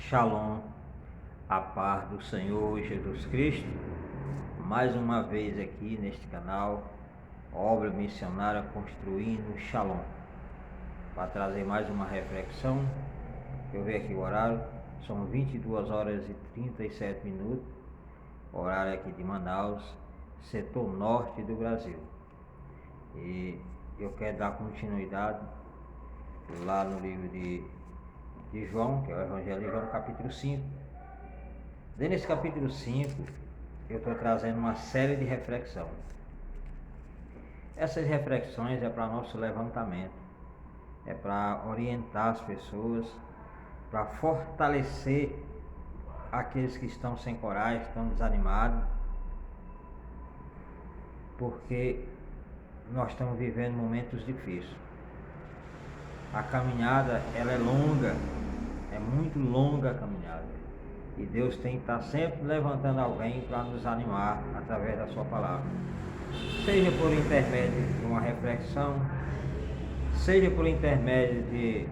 Shalom, a paz do Senhor Jesus Cristo, mais uma vez aqui neste canal, Obra Missionária Construindo Shalom, para trazer mais uma reflexão. Eu vi aqui o horário, são 22 horas e 37 minutos, horário aqui de Manaus, setor norte do Brasil. E eu quero dar continuidade lá no livro de João, que é o Evangelho de João, capítulo 5. Dentro desse capítulo 5, eu estou trazendo uma série de reflexões. Essas reflexões é para nosso levantamento, é para orientar as pessoas, para fortalecer aqueles que estão sem coragem, estão desanimados, porque nós estamos vivendo momentos difíceis. A caminhada, ela é longa, é muito longa a caminhada. E Deus tem que estar sempre levantando alguém para nos animar através da sua palavra. Seja por intermédio de uma reflexão, seja por intermédio de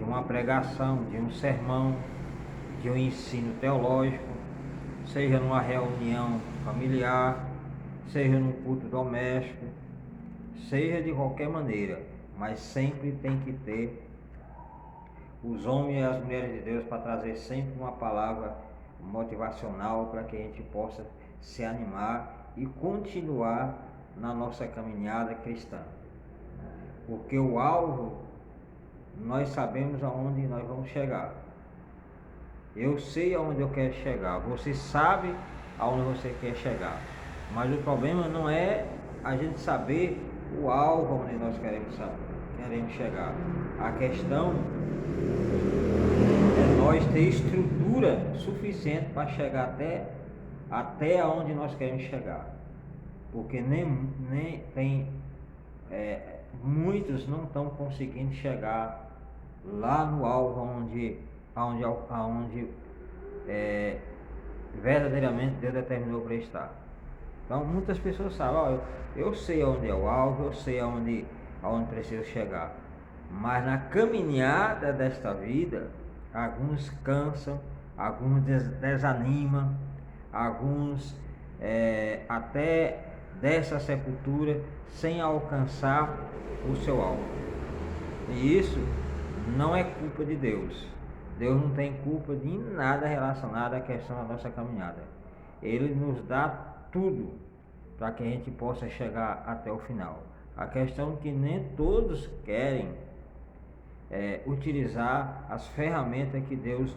uma pregação, de um sermão, de um ensino teológico, seja numa reunião familiar, seja num culto doméstico, seja de qualquer maneira, mas sempre tem que ter os homens e as mulheres de Deus para trazer sempre uma palavra motivacional para que a gente possa se animar e continuar na nossa caminhada cristã. Porque o alvo, nós sabemos aonde nós vamos chegar. Eu sei aonde eu quero chegar, você sabe aonde você quer chegar. Mas o problema não é a gente saber o alvo onde nós queremos chegar. A questão é nós ter estrutura suficiente para chegar até onde nós queremos chegar. Porque nem tem muitos não estão conseguindo chegar lá no alvo onde verdadeiramente Deus determinou para estar. Então muitas pessoas sabem, eu sei onde é o alvo, eu sei aonde preciso chegar. Mas na caminhada desta vida, alguns cansam, alguns desanimam, alguns até dessa sepultura sem alcançar o seu alvo. E isso não é culpa de Deus. Deus não tem culpa de nada relacionado à questão da nossa caminhada. Ele nos dá tudo para que a gente possa chegar até o final. A questão é que nem todos querem utilizar as ferramentas que Deus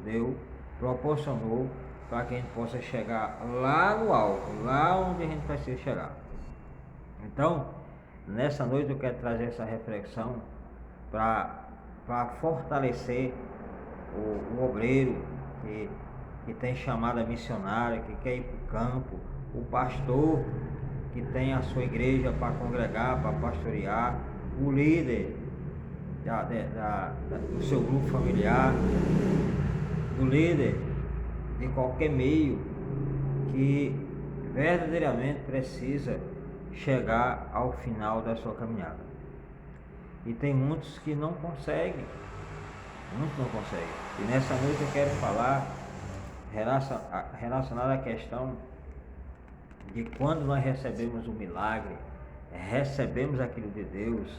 proporcionou para que a gente possa chegar lá no alto, lá onde a gente precisa chegar. Então, nessa noite eu quero trazer essa reflexão para fortalecer o obreiro que tem chamada missionária, que quer ir para o campo, o pastor que tem a sua igreja para congregar, para pastorear, o líder do seu grupo familiar, o líder de qualquer meio que verdadeiramente precisa chegar ao final da sua caminhada. E tem muitos que não conseguem, muitos não conseguem. E nessa noite eu quero falar relacionado à questão de quando nós recebemos o milagre, recebemos aquilo de Deus,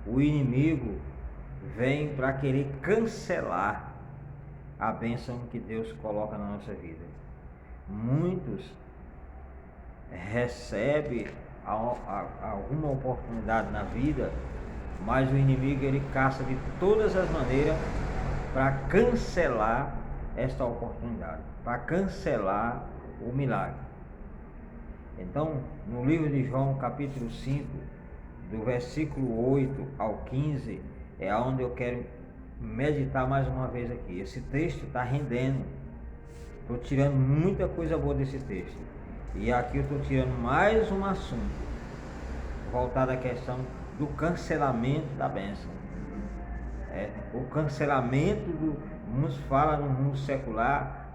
o inimigo vem para querer cancelar a bênção que Deus coloca na nossa vida. Muitos recebem alguma oportunidade na vida, mas o inimigo ele caça de todas as maneiras para cancelar esta oportunidade, para cancelar o milagre. Então, no livro de João, capítulo 5, do versículo 8 ao 15, é onde eu quero meditar mais uma vez aqui. Esse texto está rendendo, estou tirando muita coisa boa desse texto. E aqui eu estou tirando mais um assunto, voltado à questão do cancelamento da bênção. O cancelamento uns falam no mundo secular,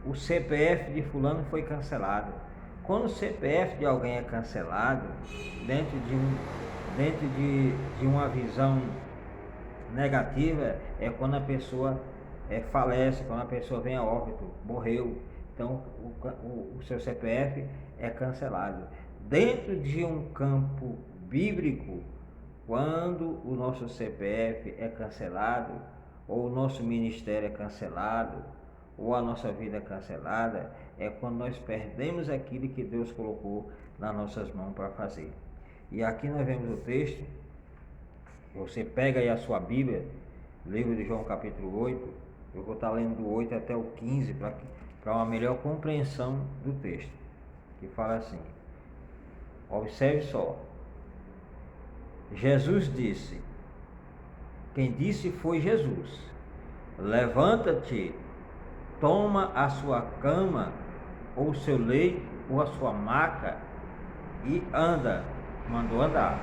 o CPF de fulano foi cancelado. Quando o CPF de alguém é cancelado, dentro de uma visão negativa, é quando a pessoa falece, quando a pessoa vem a óbito, morreu, então o seu CPF é cancelado. Dentro de um campo bíblico, quando o nosso CPF é cancelado, ou o nosso ministério é cancelado, ou a nossa vida é cancelada, é quando nós perdemos aquilo que Deus colocou nas nossas mãos para fazer. E aqui nós vemos o texto, você pega aí a sua Bíblia, livro de João capítulo 8, eu vou estar lendo do 8 até o 15 para uma melhor compreensão do texto, que fala assim, observe só, Jesus disse, quem disse foi Jesus, levanta-te, toma a sua cama, ou o seu leito, ou a sua maca, e anda, mandou andar.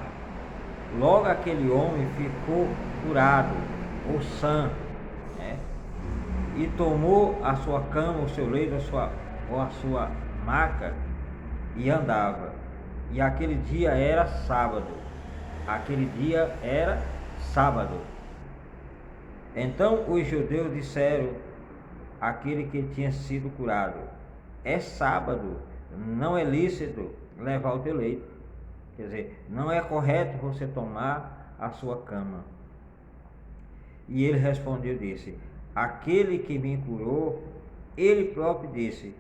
Logo aquele homem ficou curado, ou sã, né? E tomou a sua cama, o seu leito, ou a sua maca, e andava. E aquele dia era sábado. Aquele dia era sábado. Então os judeus disseram àquele que tinha sido curado, é sábado, não é lícito levar o teu leito. Quer dizer, não é correto você tomar a sua cama. E ele respondeu e disse, aquele que me curou, ele próprio disse,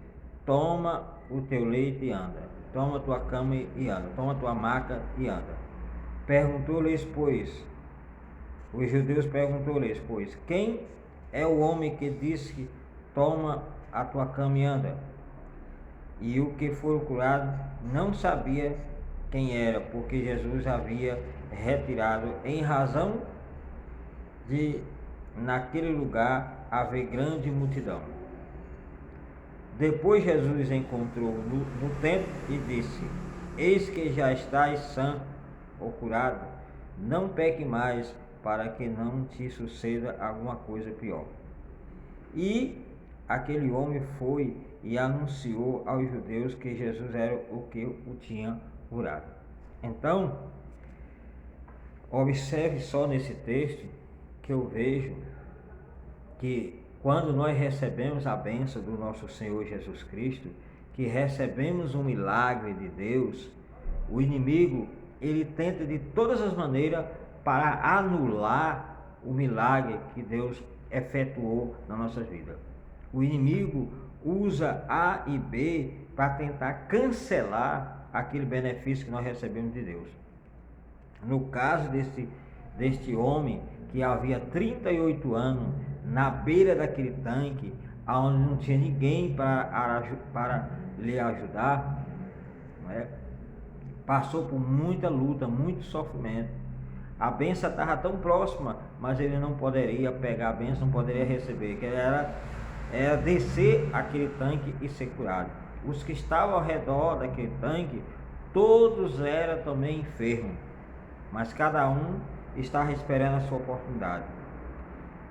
toma o teu leito e anda, toma a tua cama e anda, toma a tua maca e anda. Perguntou-lhes, pois, os judeus perguntou-lhes, pois, quem é o homem que disse, toma a tua cama e anda? E o que foi curado não sabia quem era, porque Jesus havia retirado em razão de naquele lugar haver grande multidão. Depois Jesus encontrou no templo e disse, eis que já estás sã ou curado, não peque mais, para que não te suceda alguma coisa pior. E aquele homem foi e anunciou aos judeus que Jesus era o que o tinha curado. Então, observe só nesse texto que eu vejo que quando nós recebemos a bênção do nosso Senhor Jesus Cristo, que recebemos um milagre de Deus, o inimigo, ele tenta de todas as maneiras para anular o milagre que Deus efetuou na nossa vida. O inimigo usa A e B para tentar cancelar aquele benefício que nós recebemos de Deus. No caso deste homem que havia 38 anos na beira daquele tanque, onde não tinha ninguém para lhe ajudar, né? Passou por muita luta, muito sofrimento. A bênção estava tão próxima, mas ele não poderia pegar a bênção, não poderia receber, que era descer aquele tanque e ser curado. Os que estavam ao redor daquele tanque, todos eram também enfermos, mas cada um estava esperando a sua oportunidade.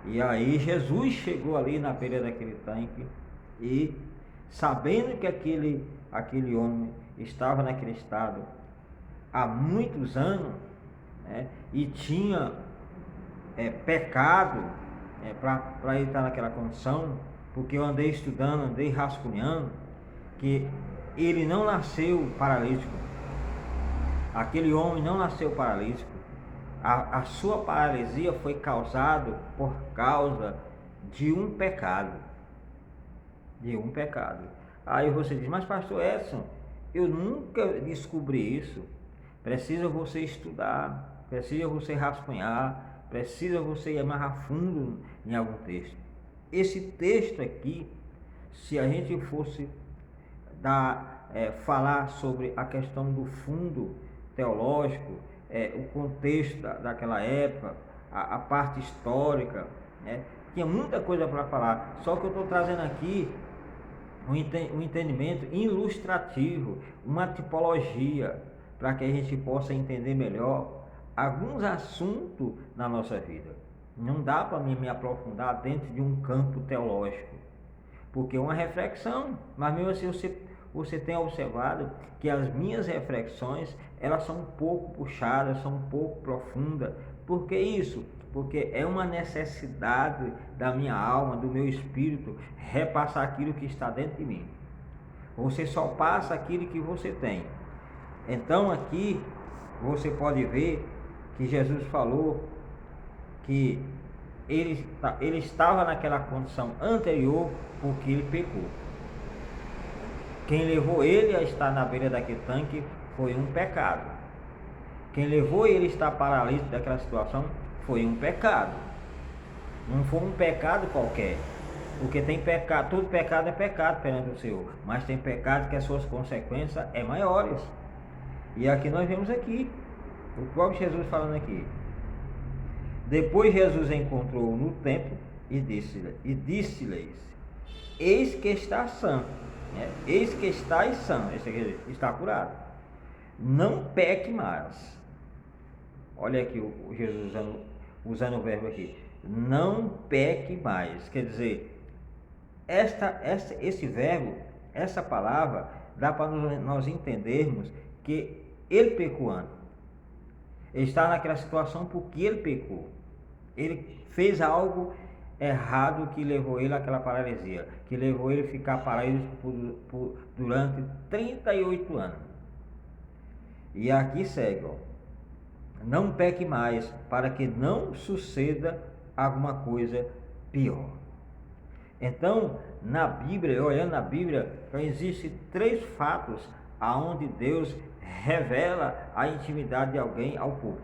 E aí Jesus chegou ali na beira daquele tanque e, sabendo que aquele homem estava naquele estado há muitos anos, né, e tinha pecado para ele estar naquela condição, porque eu andei estudando, andei rascunhando, que ele não nasceu paralítico. Aquele homem não nasceu paralítico. A sua paralisia foi causada por causa de um pecado. De um pecado. Aí você diz, mas pastor Edson, eu nunca descobri isso. Precisa você estudar, precisa você rascunhar, precisa você ir mais a fundo em algum texto. Esse texto aqui, se a gente fosse falar sobre a questão do fundo teológico, o contexto daquela época, a parte histórica, né? Tinha muita coisa para falar, só que eu estou trazendo aqui um entendimento ilustrativo, uma tipologia, para que a gente possa entender melhor alguns assuntos na nossa vida. Não dá para me aprofundar dentro de um campo teológico, porque é uma reflexão, mas mesmo assim você tem observado que as minhas reflexões, elas são um pouco puxadas, são um pouco profundas. Por que isso? porque é uma necessidade da minha alma, do meu espírito, repassar aquilo que está dentro de mim. Você só passa aquilo que você tem. Então aqui você pode ver que Jesus falou que ele estava naquela condição anterior porque ele pecou. Quem levou ele a estar na beira daquele tanque foi um pecado. Quem levou ele a estar paralítico daquela situação foi um pecado. Não foi um pecado qualquer. Porque tem pecado, todo pecado é pecado perante o Senhor, mas tem pecado que as suas consequências é maiores. E aqui nós vemos aqui, o próprio Jesus falando aqui. Depois Jesus encontrou no templo e disse-lhes: eis que está sã, eis que estáis sã, esse aqui está curado. Não peque mais. Olha aqui o Jesus usando o verbo aqui. Não peque mais. Quer dizer, esse verbo, essa palavra, dá para nós entendermos que ele pecou antes. Ele está naquela situação porque ele pecou. Ele fez algo errado que levou ele àquela paralisia, que levou ele a ficar paralítico durante 38 anos. E aqui segue, ó. Não peque mais, para que não suceda alguma coisa pior. Então, na Bíblia, olhando na Bíblia, existem 3 fatos aonde Deus revela a intimidade de alguém ao povo.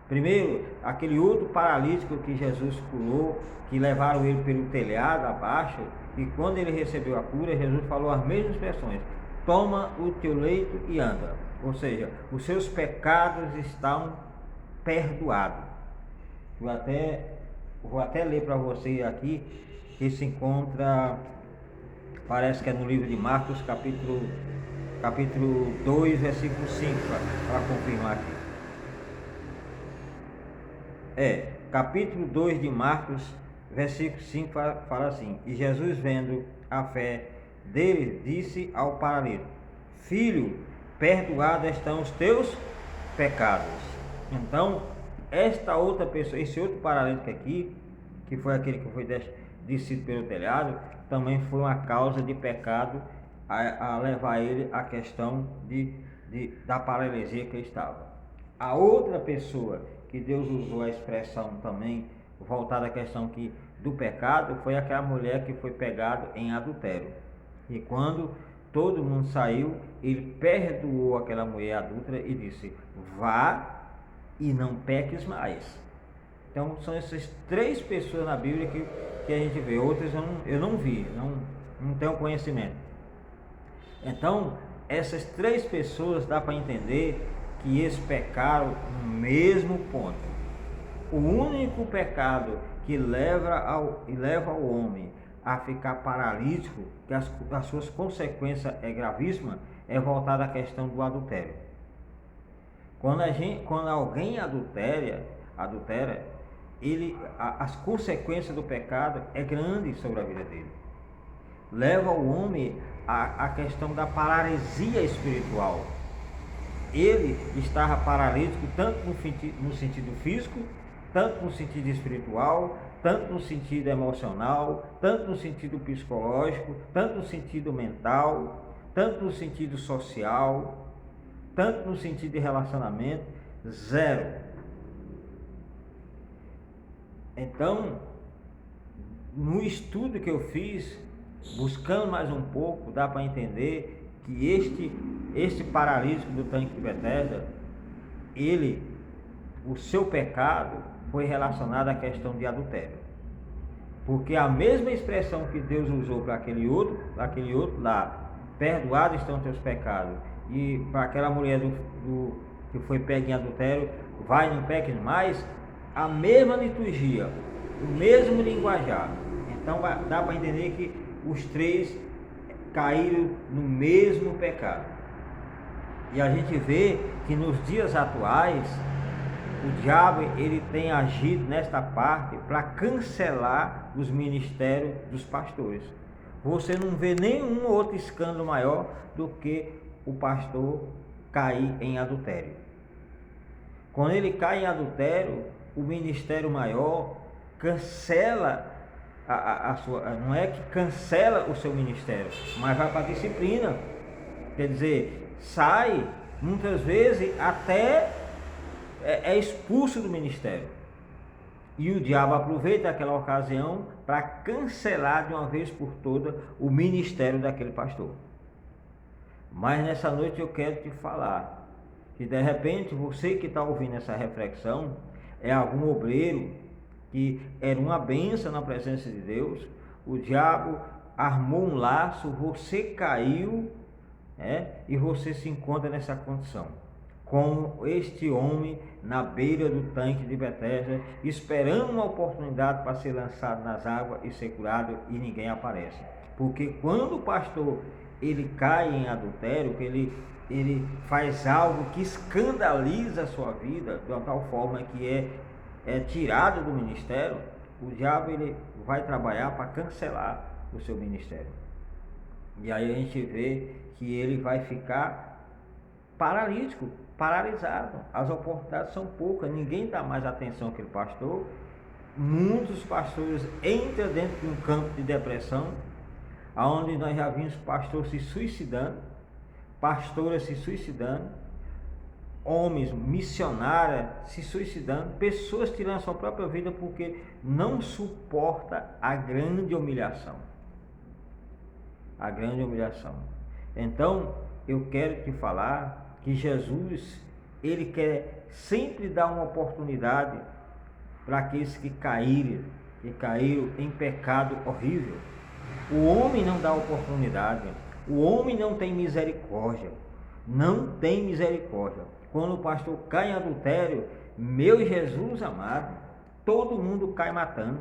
Primeiro, aquele outro paralítico que Jesus curou, que levaram ele pelo telhado abaixo, e quando ele recebeu a cura, Jesus falou as mesmas expressões: toma o teu leito e anda. Ou seja, os seus pecados estão perdoados. Vou até ler para você aqui, que se encontra, parece que é no livro de Marcos, capítulo 2, versículo 5, para confirmar aqui. Capítulo 2 de Marcos, versículo 5, fala assim: e Jesus, vendo a fé dele, disse ao paralítico: filho, perdoados estão os teus pecados. Então, esta outra pessoa, esse outro paralítico aqui, que foi aquele que foi descido pelo telhado, também foi uma causa de pecado a levar ele à questão da paralisia que ele estava. A outra pessoa que Deus usou a expressão também voltada à questão do pecado foi aquela mulher que foi pegada em adultério. E quando todo mundo saiu, ele perdoou aquela mulher adúltera e disse: vá e não peques mais. Então são essas 3 pessoas na Bíblia que a gente vê. Outras eu não vi, não tenho conhecimento. Então essas 3 pessoas dá para entender que eles pecaram no mesmo ponto. O único pecado que leva ao homem a ficar paralítico, que as suas consequências é gravíssima, é voltar à questão do adultério. Quando alguém adultera, as consequências do pecado é grande sobre a vida dele. Leva o homem à questão da paralisia espiritual. Ele estava paralítico tanto no sentido físico, tanto no sentido espiritual, tanto no sentido emocional, tanto no sentido psicológico, tanto no sentido mental, tanto no sentido social, tanto no sentido de relacionamento, zero. Então, no estudo que eu fiz, buscando mais um pouco, dá para entender que este paralítico do tanque de Betesda, o seu pecado foi relacionado à questão de adultério. Porque a mesma expressão que Deus usou para aquele outro lá, perdoados estão teus pecados, e para aquela mulher que foi pega em adultério, vai, não peques mais, a mesma liturgia, o mesmo linguajar. Então dá para entender que os 3 caíram no mesmo pecado. E a gente vê que nos dias atuais o diabo ele tem agido nesta parte para cancelar os ministérios dos pastores. Você não vê nenhum outro escândalo maior do que o pastor cair em adultério. Quando ele cai em adultério, o ministério maior cancela a sua, não é que cancela o seu ministério, mas vai para a disciplina. Quer dizer, sai, muitas vezes até é expulso do ministério. E o diabo aproveita aquela ocasião para cancelar de uma vez por todas o ministério daquele pastor. Mas nessa noite eu quero te falar que de repente você que está ouvindo essa reflexão é algum obreiro que era uma bênção na presença de Deus, o diabo armou um laço, você caiu, e você se encontra nessa condição, como este homem na beira do tanque de Betesda, esperando uma oportunidade para ser lançado nas águas e ser curado, e ninguém aparece. Porque quando o pastor ele cai em adultério, que ele faz algo que escandaliza a sua vida, de uma tal forma que é tirado do ministério, o diabo ele vai trabalhar para cancelar o seu ministério. E aí a gente vê que ele vai ficar paralítico, paralisado. As oportunidades são poucas, ninguém dá mais atenção àquele pastor. Muitos pastores entram dentro de um campo de depressão, onde nós já vimos pastores se suicidando, pastoras se suicidando, homens missionários se suicidando, pessoas tirando a sua própria vida porque não suporta a grande humilhação. A grande humilhação. Então, eu quero te falar que Jesus, ele quer sempre dar uma oportunidade para aqueles que caíram em pecado horrível. O homem não dá oportunidade, o homem não tem misericórdia, não tem misericórdia. Quando o pastor cai em adultério, meu Jesus amado, todo mundo cai matando.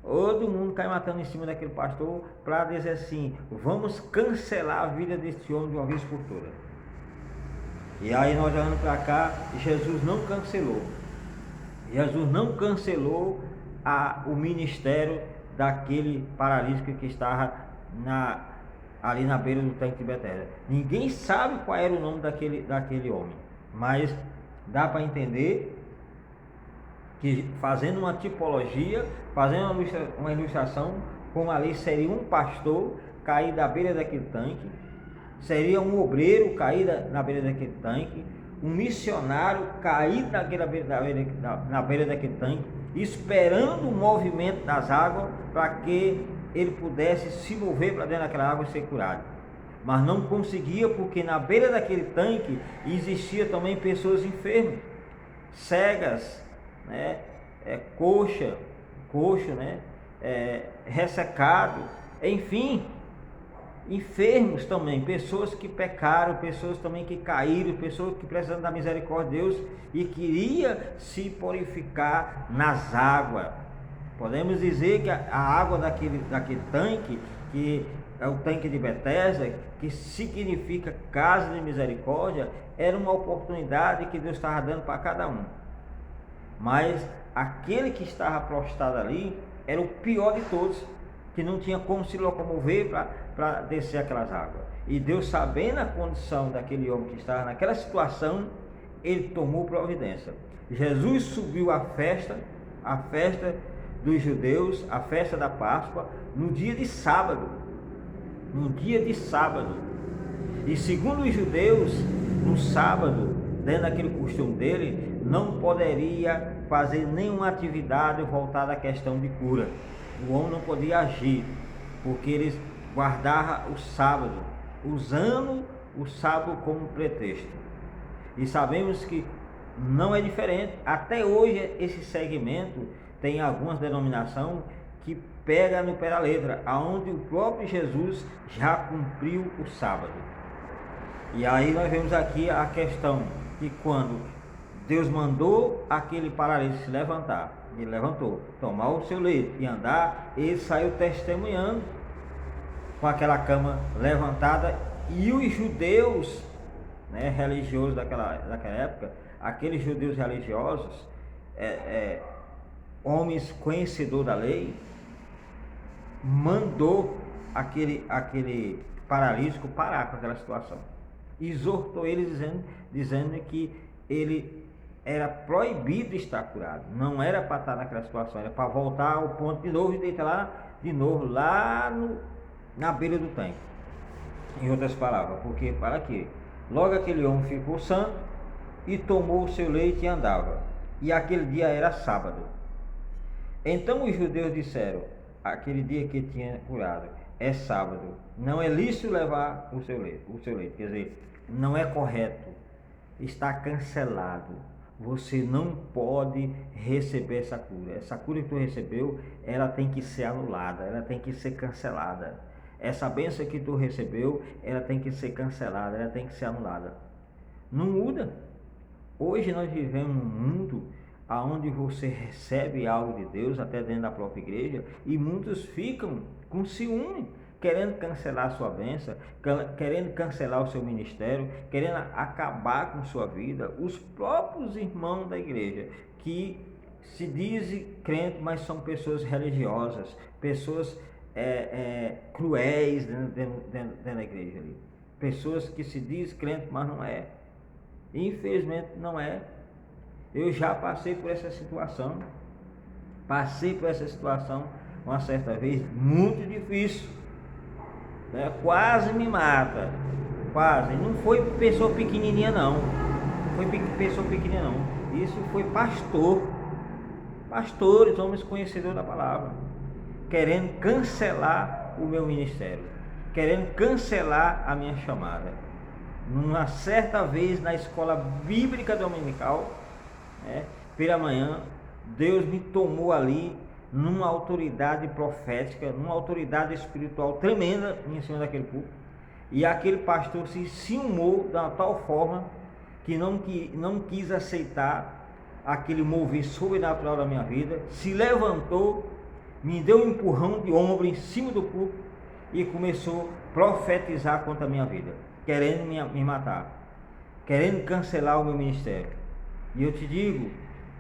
Todo mundo cai matando em cima daquele pastor para dizer assim, vamos cancelar a vida deste homem de uma vez por todas. E aí nós olhando para cá, Jesus não cancelou. Jesus não cancelou o ministério daquele paralítico que estava ali na beira do tanque de Betesda. Ninguém sabe qual era o nome daquele homem, mas dá para entender que, fazendo uma tipologia, fazendo uma ilustração, como ali seria um pastor cair da beira daquele tanque, seria um obreiro cair na beira daquele tanque, um missionário cair na beira daquele tanque, esperando o movimento das águas para que ele pudesse se mover para dentro daquela água e ser curado. Mas não conseguia, porque na beira daquele tanque existia também pessoas enfermas, cegas, coxo, ressecado, enfim, enfermos também, pessoas que pecaram, pessoas também que caíram, pessoas que precisam da misericórdia de Deus e queria se purificar nas águas. Podemos dizer que a água daquele tanque, que é o tanque de Betesda, que significa casa de misericórdia, era uma oportunidade que Deus estava dando para cada um. Mas aquele que estava prostrado ali era o pior de todos, que não tinha como se locomover para descer aquelas águas. E Deus, sabendo a condição daquele homem que estava naquela situação, ele tomou providência. Jesus subiu à festa dos judeus, a festa da Páscoa, no dia de sábado. E segundo os judeus, no sábado, dentro daquele costume dele, não poderia fazer nenhuma atividade voltada à questão de cura. O homem não podia agir, porque eles guardavam o sábado, usando o sábado como pretexto. E sabemos que não é diferente. Até hoje esse segmento tem algumas denominações que pega no pé da letra, aonde o próprio Jesus já cumpriu o sábado. E aí nós vemos aqui a questão que quando Deus mandou aquele paralítico se levantar, ele levantou, tomar o seu leito e andar, ele saiu testemunhando com aquela cama levantada. E os judeus, religiosos daquela época, aqueles judeus religiosos, homens conhecedores da lei, mandou aquele paralítico parar com aquela situação, exortou ele dizendo que ele era proibido estar curado. Não era para estar naquela situação, era para voltar ao ponto de novo e deitar lá, de novo, lá na beira do tanque. Em outras palavras, porque para quê? Logo aquele homem ficou santo e tomou o seu leite e andava. E aquele dia era sábado. Então os judeus disseram, aquele dia que tinha curado, é sábado, não é lícito levar o seu leite, quer dizer, não é correto, está cancelado, você não pode receber essa cura que tu recebeu, ela tem que ser anulada, ela tem que ser cancelada, essa bênção que tu recebeu, ela tem que ser cancelada, ela tem que ser anulada. Não muda. Hoje nós vivemos num mundo onde você recebe algo de Deus, até dentro da própria igreja, e muitos ficam com ciúme, querendo cancelar a sua bênção, querendo cancelar o seu ministério, querendo acabar com sua vida. Os próprios irmãos da igreja, que se dizem crentes, mas são pessoas religiosas, pessoas cruéis dentro da igreja ali. Pessoas que se dizem crentes, mas não é. Infelizmente não é. Eu já passei por essa situação. Uma certa vez, muito difícil, né? Quase me mata. Quase. Não foi pessoa pequenininha não. Isso foi pastores, homens conhecedores da palavra, querendo cancelar o meu ministério, querendo cancelar a minha chamada. Numa certa vez na escola bíblica dominical, pela manhã, Deus me tomou ali numa autoridade profética, numa autoridade espiritual tremenda em cima daquele púlpito, e aquele pastor se ciumou de uma tal forma que não quis aceitar aquele mover sobrenatural da minha vida, se levantou, me deu um empurrão de ombro em cima do púlpito e começou a profetizar contra a minha vida, querendo me matar, querendo cancelar o meu ministério. E eu te digo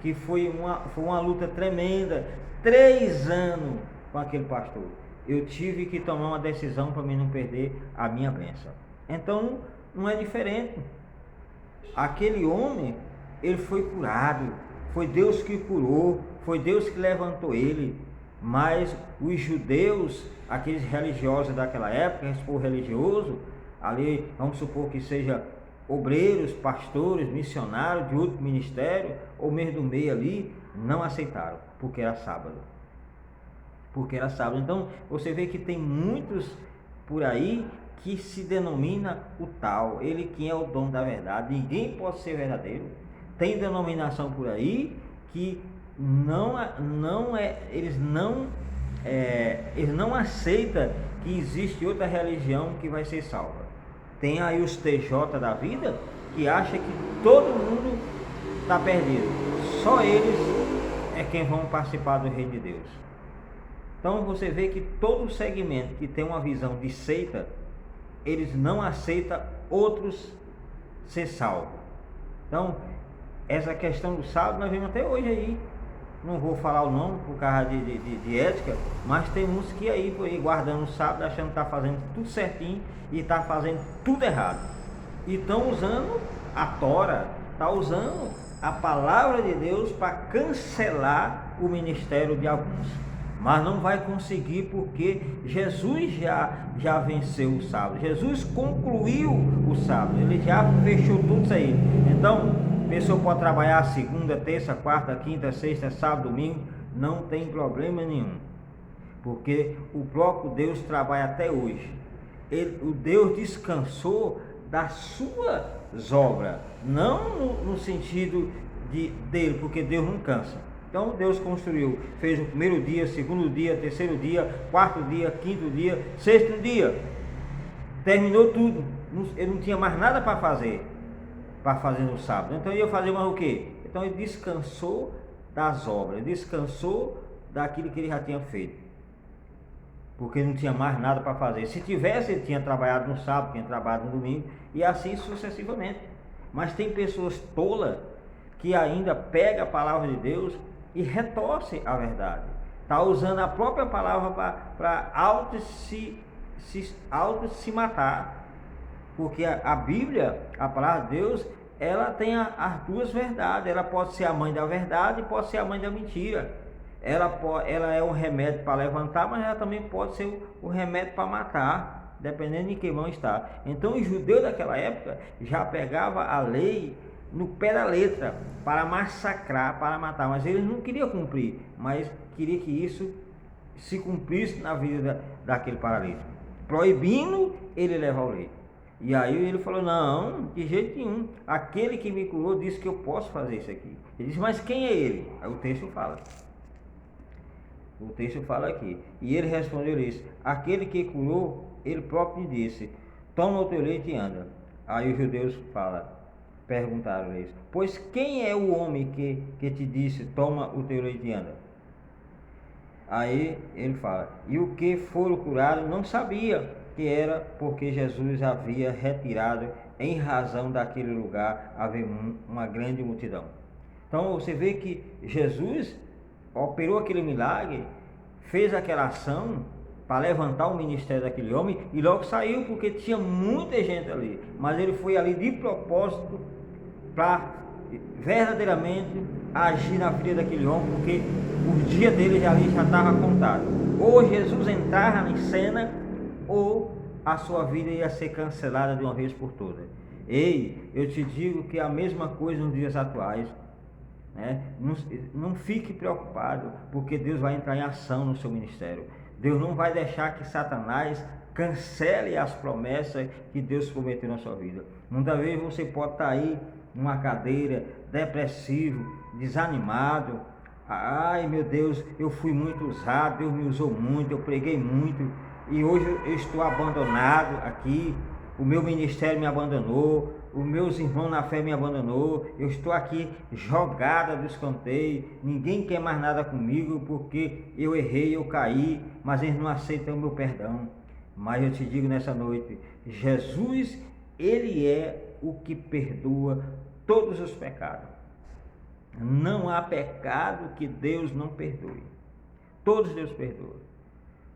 que foi uma luta tremenda, 3 anos com aquele pastor. Eu tive que tomar uma decisão para mim não perder a minha bênção. Então não é diferente. Aquele homem, ele foi curado, foi Deus que curou, foi Deus que levantou ele. Mas os judeus, aqueles religiosos daquela época, esse povo religioso, ali vamos supor que seja obreiros, pastores, missionários de outro ministério, ou mesmo do meio ali, não aceitaram, porque era sábado. Então você vê que tem muitos por aí que se denomina o tal, ele que é o dono da verdade, ninguém pode ser verdadeiro. Tem denominação por aí que eles não aceitam que existe outra religião que vai ser salva. Tem aí os TJ da vida que acha que todo mundo está perdido, só eles é quem vão participar do reino de Deus. Então você vê que todo segmento que tem uma visão de seita, eles não aceitam outros ser salvos. Então essa questão do sábado nós vemos até hoje aí. Não vou falar o nome por causa de ética, mas tem uns que aí guardando o sábado, achando que está fazendo tudo certinho e está fazendo tudo errado. E estão usando a Tora, está usando a palavra de Deus para cancelar o ministério de alguns. Mas não vai conseguir, porque Jesus já venceu o sábado. Jesus concluiu o sábado, ele já fechou tudo isso aí. Então a pessoa pode trabalhar segunda, terça, quarta, quinta, sexta, sábado, domingo, não tem problema nenhum, porque o próprio Deus trabalha até hoje. O Deus descansou das suas obras, não no sentido dele, porque Deus não cansa. Então Deus construiu, fez o primeiro dia, segundo dia, terceiro dia, quarto dia, quinto dia, sexto dia, terminou tudo, ele não tinha mais nada para fazer no sábado. Então ele ia fazer mais o quê? Então ele descansou das obras, descansou daquilo que ele já tinha feito, porque não tinha mais nada para fazer. Se tivesse, ele tinha trabalhado no sábado, tinha trabalhado no domingo, e assim sucessivamente. Mas tem pessoas tolas que ainda pegam a palavra de Deus e retorcem a verdade, está usando a própria palavra para auto se matar, porque a Bíblia, a palavra de Deus, ela tem as duas verdades. Ela pode ser a mãe da verdade e pode ser a mãe da mentira. Ela é um remédio para levantar, mas ela também pode ser o remédio para matar, dependendo de que mão está. Então os judeus daquela época já pegavam a lei no pé da letra para massacrar, para matar, mas eles não queriam cumprir, mas queriam que isso se cumprisse na vida daquele paralítico, proibindo ele levar o leite. E aí ele falou: não, de jeito nenhum, aquele que me curou disse que eu posso fazer isso aqui. Ele disse: mas quem é ele? Aí o texto fala aqui, e ele respondeu isso: aquele que curou, ele próprio me disse: toma o teu leite e anda. Aí os judeus perguntaram isso: pois quem é o homem que te disse: toma o teu leite e anda? Aí ele fala: e o que foram curados não sabia que era, porque Jesus havia retirado, em razão daquele lugar havia uma grande multidão. Então você vê que Jesus operou aquele milagre, fez aquela ação para levantar o ministério daquele homem e logo saiu, porque tinha muita gente ali, mas ele foi ali de propósito para verdadeiramente agir na vida daquele homem, porque o dia dele ali já estava contado. Ou Jesus entrava em cena, ou a sua vida ia ser cancelada de uma vez por todas. Ei, eu te digo que é a mesma coisa nos dias atuais, né? Não fique preocupado, porque Deus vai entrar em ação no seu ministério. Deus não vai deixar que Satanás cancele as promessas que Deus prometeu na sua vida. Muitas vezes você pode estar aí numa cadeira, depressivo, desanimado. Ai meu Deus, eu fui muito usado, Deus me usou muito, eu preguei muito e hoje eu estou abandonado aqui. O meu ministério me abandonou, os meus irmãos na fé me abandonou, eu estou aqui jogada do escanteio, ninguém quer mais nada comigo porque eu errei, eu caí, mas eles não aceitam o meu perdão. Mas eu te digo nessa noite, Jesus, ele é o que perdoa todos os pecados. Não há pecado que Deus não perdoe. Todos Deus perdoa.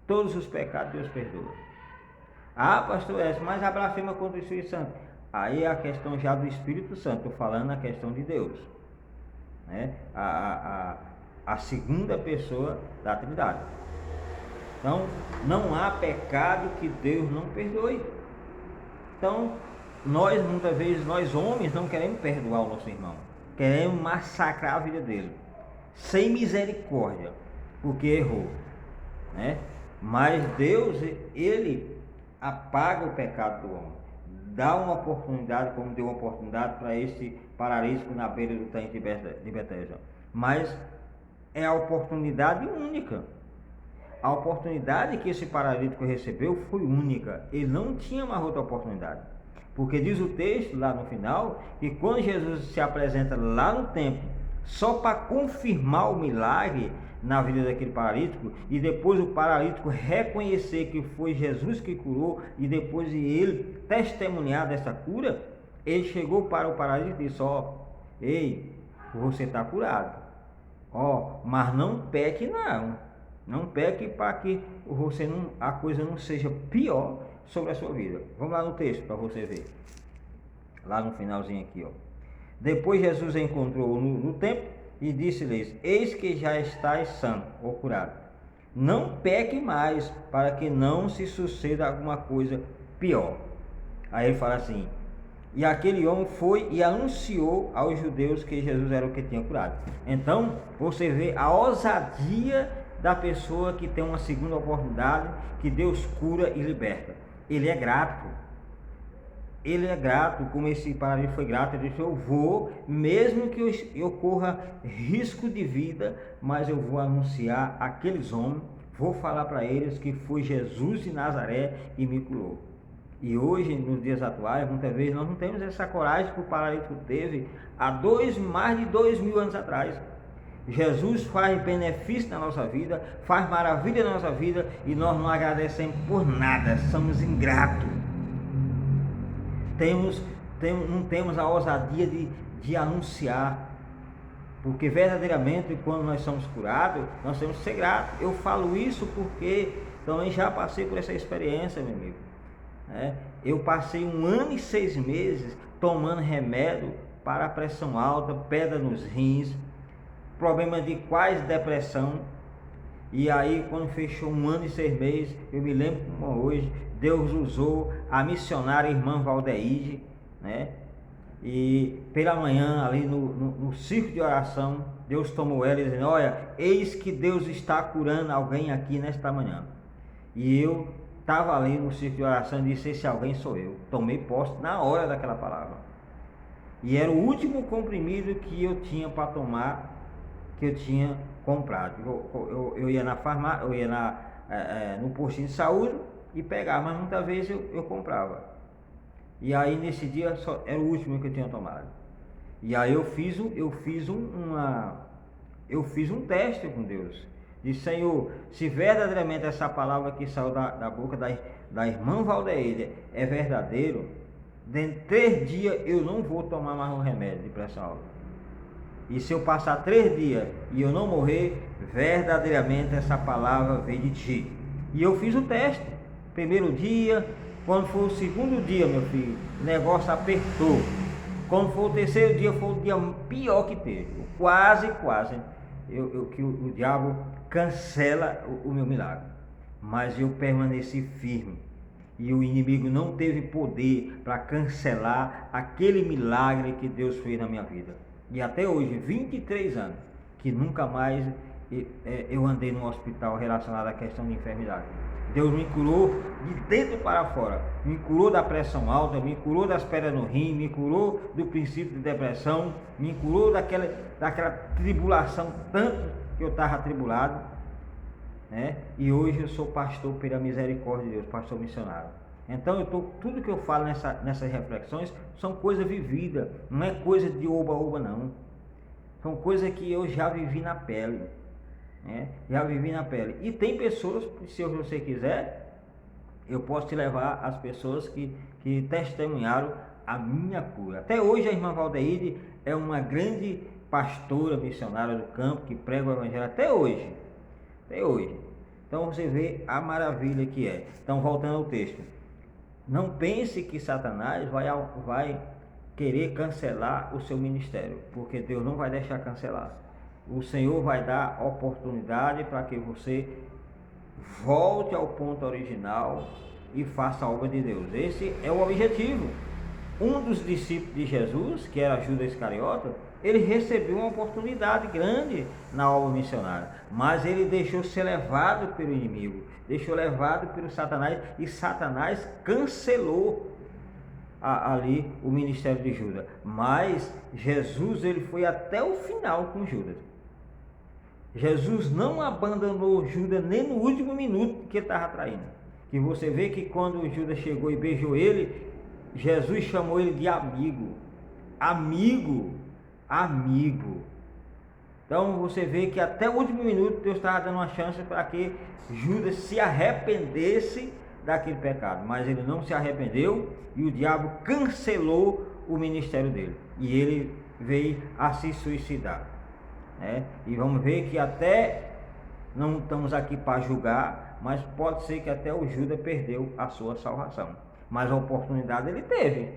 Todos os pecados Deus perdoa. Ah, pastor, mas a blasfêmia contra o Espírito Santo. Aí é a questão já do Espírito Santo, estou falando a questão de Deus, né? A segunda pessoa da Trindade. Então, não há pecado que Deus não perdoe. Então, muitas vezes, nós homens não queremos perdoar o nosso irmão, queremos massacrar a vida dele, sem misericórdia, porque errou, né? Mas Deus, ele apaga o pecado do homem, dá uma oportunidade, como deu uma oportunidade para este paralítico na beira do tanque de Betesda. Mas é a oportunidade única. A oportunidade que esse paralítico recebeu foi única. Ele não tinha mais outra oportunidade. Porque diz o texto lá no final, que quando Jesus se apresenta lá no templo, só para confirmar o milagre na vida daquele paralítico, e depois o paralítico reconhecer que foi Jesus que curou, e depois de ele testemunhar dessa cura, ele chegou para o paralítico e disse: ó, ei, você está curado, ó, mas não peque não peque, para que a coisa não seja pior sobre a sua vida. Vamos lá no texto para você ver, lá no finalzinho aqui, ó. Depois Jesus encontrou no templo e disse-lhes: eis que já estáis são ou curado, não peque mais, para que não se suceda alguma coisa pior. Aí ele fala assim: e aquele homem foi e anunciou aos judeus que Jesus era o que tinha curado. Então você vê a ousadia da pessoa que tem uma segunda oportunidade, que Deus cura e liberta. Ele é grato. Ele é grato, como esse paralítico foi grato. Ele disse: eu vou, mesmo que eu corra risco de vida, mas eu vou anunciar àqueles homens, vou falar para eles que foi Jesus de Nazaré e me curou. E hoje, nos dias atuais, muitas vezes nós não temos essa coragem que o paralítico teve há mais de 2000 anos atrás. Jesus faz benefício na nossa vida, faz maravilha na nossa vida, e nós não agradecemos por nada, somos ingratos. Não temos a ousadia de anunciar, porque verdadeiramente quando nós somos curados, nós temos que ser gratos. Eu falo isso porque também já passei por essa experiência, meu amigo. Eu passei 1 ano e 6 meses tomando remédio para a pressão alta, pedra nos rins, problema de quase depressão. E aí, quando fechou 1 ano e 6 meses, eu me lembro como hoje, Deus usou a missionária irmã Valdeide, né? E pela manhã, ali no círculo de oração, Deus tomou ela e disse: olha, eis que Deus está curando alguém aqui nesta manhã. E eu estava ali no círculo de oração e disse: esse alguém sou eu. Tomei posse na hora daquela palavra. E era o último comprimido que eu tinha para tomar, que eu tinha comprado. Eu ia na farmácia, eu ia no postinho de saúde e pegava, mas muitas vezes eu comprava. E aí nesse dia só era o último que eu tinha tomado. E aí eu fiz um teste com Deus. Disse: Senhor, se verdadeiramente essa palavra que saiu da boca da irmã Valdeide é verdadeiro, dentro de 3 dias eu não vou tomar mais um remédio de pressão alta. E se eu passar 3 dias e eu não morrer, verdadeiramente essa palavra veio de ti. E eu fiz o teste. Primeiro dia, quando foi o segundo dia, meu filho, o negócio apertou. Quando foi o terceiro dia, foi o dia pior que teve. Quase, que o diabo cancela o meu milagre. Mas eu permaneci firme. E o inimigo não teve poder para cancelar aquele milagre que Deus fez na minha vida. E até hoje, 23 anos, que nunca mais eu andei num hospital relacionado à questão de enfermidade. Deus me curou de dentro para fora, me curou da pressão alta, me curou das pedras no rim, me curou do princípio de depressão, me curou daquela tribulação tanto que eu estava atribulado, né? E hoje eu sou pastor pela misericórdia de Deus, pastor missionário. Então tudo que eu falo nessas reflexões são coisas vividas, não é coisa de oba-oba não, são coisas que eu já vivi na pele. Já vivi na pele. E tem pessoas, se você quiser, eu posso te levar as pessoas que testemunharam a minha cura. Até hoje a irmã Valdeide é uma grande pastora missionária do campo que prega o evangelho até hoje. Então você vê a maravilha que é. Então, voltando ao texto, não pense que Satanás vai querer cancelar o seu ministério, porque Deus não vai deixar cancelar. O Senhor vai dar oportunidade para que você volte ao ponto original e faça a obra de Deus. Esse é o objetivo. Um dos discípulos de Jesus, que era Judas Iscariote, ele recebeu uma oportunidade grande na obra missionária, mas ele deixou ser levado pelo inimigo, deixou levado pelo Satanás, e Satanás cancelou ali o ministério de Judas. Mas Jesus, ele foi até o final com Judas. Jesus não abandonou Judas nem no último minuto que ele estava traindo. E você vê que quando Judas chegou e beijou ele, Jesus chamou ele de amigo. Então você vê que até o último minuto Deus estava dando uma chance para que Judas se arrependesse daquele pecado. Mas ele não se arrependeu e o diabo cancelou o ministério dele. E ele veio a se suicidar. E vamos ver que até não estamos aqui para julgar, mas pode ser que até o Judas perdeu a sua salvação. Mas a oportunidade ele teve.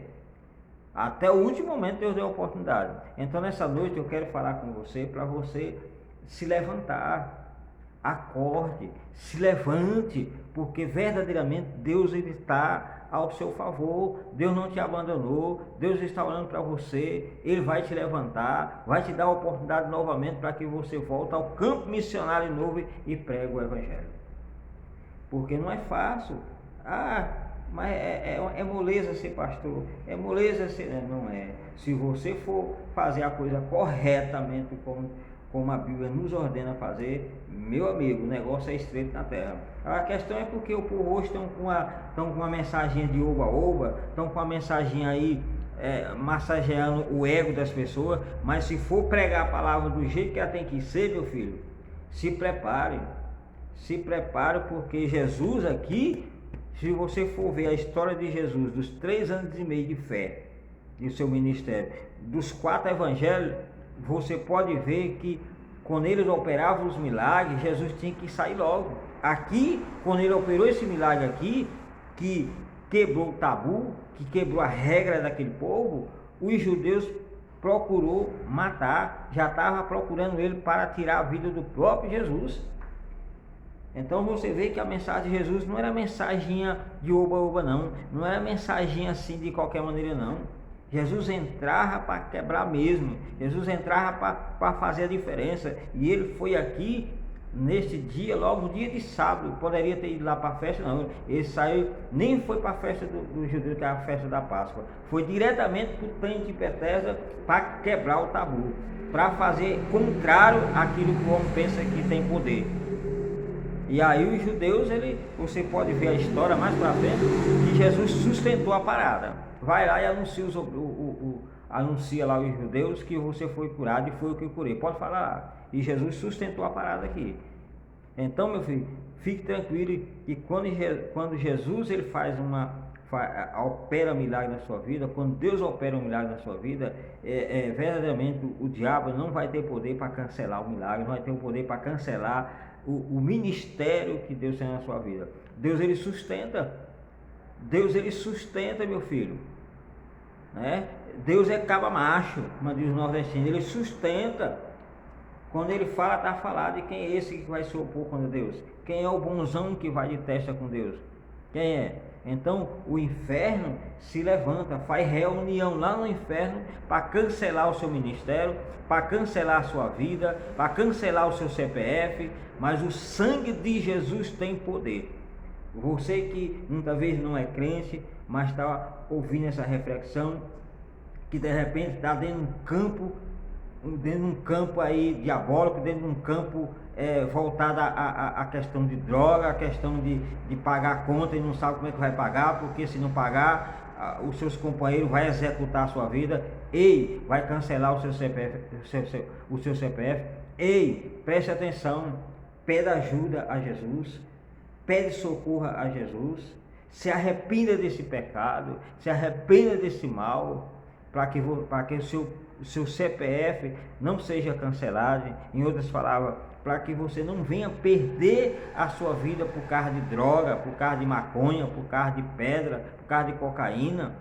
Até o último momento Deus deu a oportunidade. Então nessa noite eu quero falar com você para você se levantar. Acorde, se levante, porque verdadeiramente Deus ele está ao seu favor. Deus não te abandonou, Deus está olhando para você, Ele vai te levantar, vai te dar a oportunidade novamente para que você volte ao campo missionário novo e pregue o Evangelho. Porque não é fácil. Mas é moleza ser pastor, é moleza ser... Não é. Se você for fazer a coisa corretamente, como a Bíblia nos ordena fazer, meu amigo, o negócio é estreito na terra. A questão é porque o povo hoje estão com uma mensagem de oba-oba, estão com uma mensagem aí massageando o ego das pessoas, mas se for pregar a palavra do jeito que ela tem que ser, meu filho, se prepare, porque Jesus aqui, se você for ver a história de Jesus, dos 3 anos e meio de fé, de seu ministério, dos 4 evangelhos, você pode ver que quando eles operavam os milagres, Jesus tinha que sair logo. Aqui, quando ele operou esse milagre aqui, que quebrou o tabu, que quebrou a regra daquele povo, os judeus procurou matar, já estava procurando ele para tirar a vida do próprio Jesus. Então você vê que a mensagem de Jesus não era mensaginha de oba-oba não, não era mensaginha assim de qualquer maneira não. Jesus entrava para quebrar mesmo, Jesus entrava para fazer a diferença, e ele foi aqui neste dia, logo no dia de sábado. Poderia ter ido lá para a festa, não, ele saiu, nem foi para a festa do judeu, que é a festa da Páscoa, foi diretamente para o tanque de Betesda para quebrar o tabu, para fazer contrário àquilo que o homem pensa que tem poder. E aí os judeus, você pode ver a história mais para frente, que Jesus sustentou a parada. Vai lá e anuncia lá aos judeus que você foi curado e foi o que eu curei. Pode falar lá. E Jesus sustentou a parada aqui. Então, meu filho, fique tranquilo que quando Jesus ele opera milagre na sua vida, quando Deus opera um milagre na sua vida, verdadeiramente o diabo não vai ter poder para cancelar o milagre, não vai ter o poder para cancelar o ministério que Deus tem na sua vida. Deus ele sustenta, meu filho, né? Deus é caba macho, como diz o nordestino, ele sustenta. Quando ele fala, está falado. E quem é esse que vai se opor contra Deus? Quem é o bonzão que vai de testa com Deus? Quem é? Então o inferno se levanta, faz reunião lá no inferno para cancelar o seu ministério, para cancelar a sua vida, para cancelar o seu CPF, mas o sangue de Jesus tem poder. Você que muitas vezes não é crente, mas está ouvindo essa reflexão, que de repente está dentro de um campo aí diabólico, dentro de um campo voltado à questão de droga, a questão de pagar a conta e não sabe como é que vai pagar, porque se não pagar, os seus companheiros vão executar a sua vida. Ei, vai cancelar o seu CPF, o seu CPF. Ei, preste atenção, pede ajuda a Jesus, pede socorro a Jesus, se arrependa desse pecado, se arrependa desse mal, para que o seu CPF não seja cancelado. Em outras palavras, para que você não venha perder a sua vida por causa de droga, por causa de maconha, por causa de pedra, por causa de cocaína.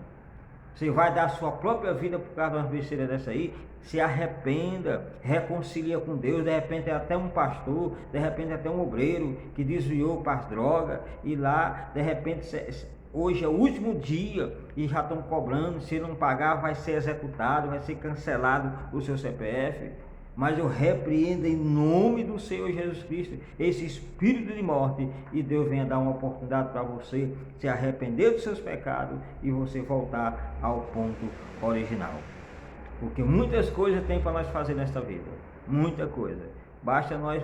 Você vai dar a sua própria vida por causa de uma besteira dessa aí. Se arrependa, reconcilia com Deus. De repente é até um pastor, de repente é até um obreiro que desviou para as drogas, e lá de repente hoje é o último dia e já estão cobrando. Se não pagar, vai ser executado, vai ser cancelado o seu CPF. Mas eu repreendo em nome do Senhor Jesus Cristo esse espírito de morte, e Deus venha dar uma oportunidade para você se arrepender dos seus pecados e você voltar ao ponto original. Porque muitas coisas tem para nós fazer nesta vida, muita coisa. Basta nós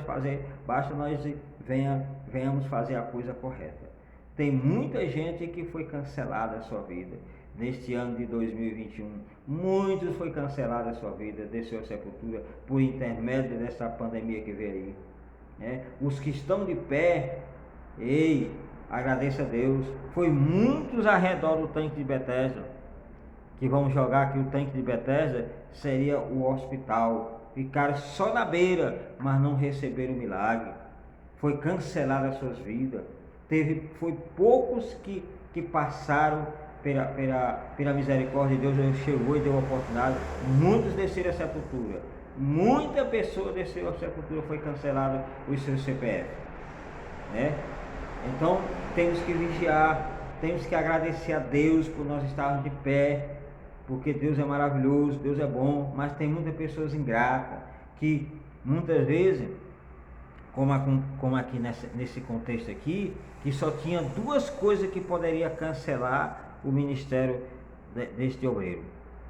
venhamos fazer a coisa correta. Tem muita gente que foi cancelada a sua vida neste ano de 2021. Muitos foi cancelada a sua vida, desceu a sepultura por intermédio dessa pandemia que veio aí, né? Os que estão de pé, ei, agradeça a Deus. Foi muitos ao redor do tanque de Betesda, que vamos jogar aqui o tanque de Betesda, seria o hospital. Ficaram só na beira, mas não receberam o milagre. Foi cancelada as suas vidas. Foi poucos que passaram pela misericórdia de Deus. Ele chegou e deu a oportunidade. Muitos desceram a sepultura. Muita pessoa desceu a sepultura, foi cancelada os seus CPF, né? Então temos que vigiar, temos que agradecer a Deus por nós estarmos de pé, porque Deus é maravilhoso, Deus é bom. Mas tem muitas pessoas ingratas que muitas vezes, como aqui nesse contexto aqui, que só tinha duas coisas que poderia cancelar o ministério deste obreiro.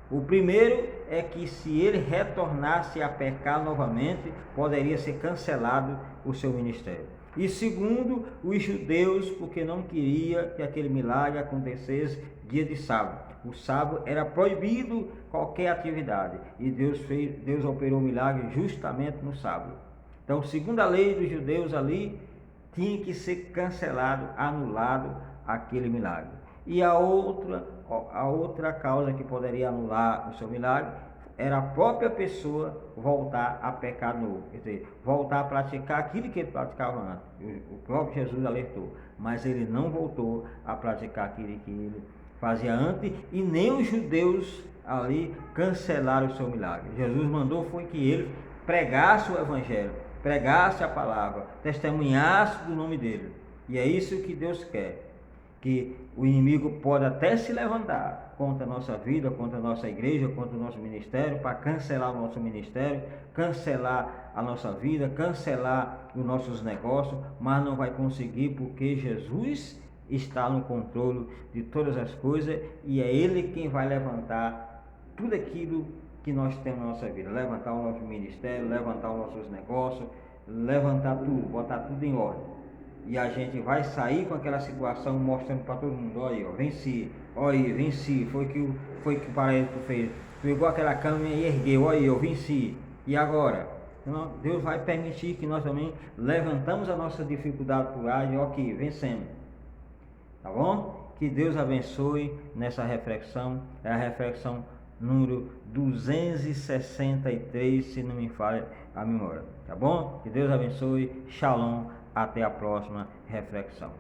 O primeiro é que se ele retornasse a pecar novamente, poderia ser cancelado o seu ministério. E segundo, os judeus, porque não queria que aquele milagre acontecesse dia de sábado. O sábado era proibido qualquer atividade, e Deus operou o milagre justamente no sábado. Então, segundo a lei dos judeus ali, tinha que ser cancelado, anulado aquele milagre. E a outra causa que poderia anular o seu milagre era a própria pessoa voltar a pecar novo, quer dizer, voltar a praticar aquilo que ele praticava antes. O próprio Jesus alertou, mas ele não voltou a praticar aquilo que ele fazia antes, e nem os judeus ali cancelaram o seu milagre. Jesus mandou foi que ele pregasse o evangelho, pregasse a palavra, testemunhasse do nome dele. E é isso que Deus quer. Que o inimigo pode até se levantar contra a nossa vida, contra a nossa igreja, contra o nosso ministério, para cancelar o nosso ministério, cancelar a nossa vida, cancelar os nossos negócios, mas não vai conseguir, porque Jesus está no controle de todas as coisas e é Ele quem vai levantar tudo aquilo que nós temos na nossa vida, levantar o nosso ministério, levantar os nossos negócios, levantar tudo, botar tudo em ordem. E a gente vai sair com aquela situação mostrando para todo mundo: olha aí, ó, venci, olha aí, venci, foi que o paralítico fez, pegou aquela cama e ergueu, olha aí, eu venci. E agora? Então, Deus vai permitir que nós também levantamos a nossa dificuldade por lá e ok, vencemos. Tá bom? Que Deus abençoe nessa reflexão. É a reflexão número 263, se não me falha a memória. Tá bom? Que Deus abençoe. Shalom. Até a próxima reflexão.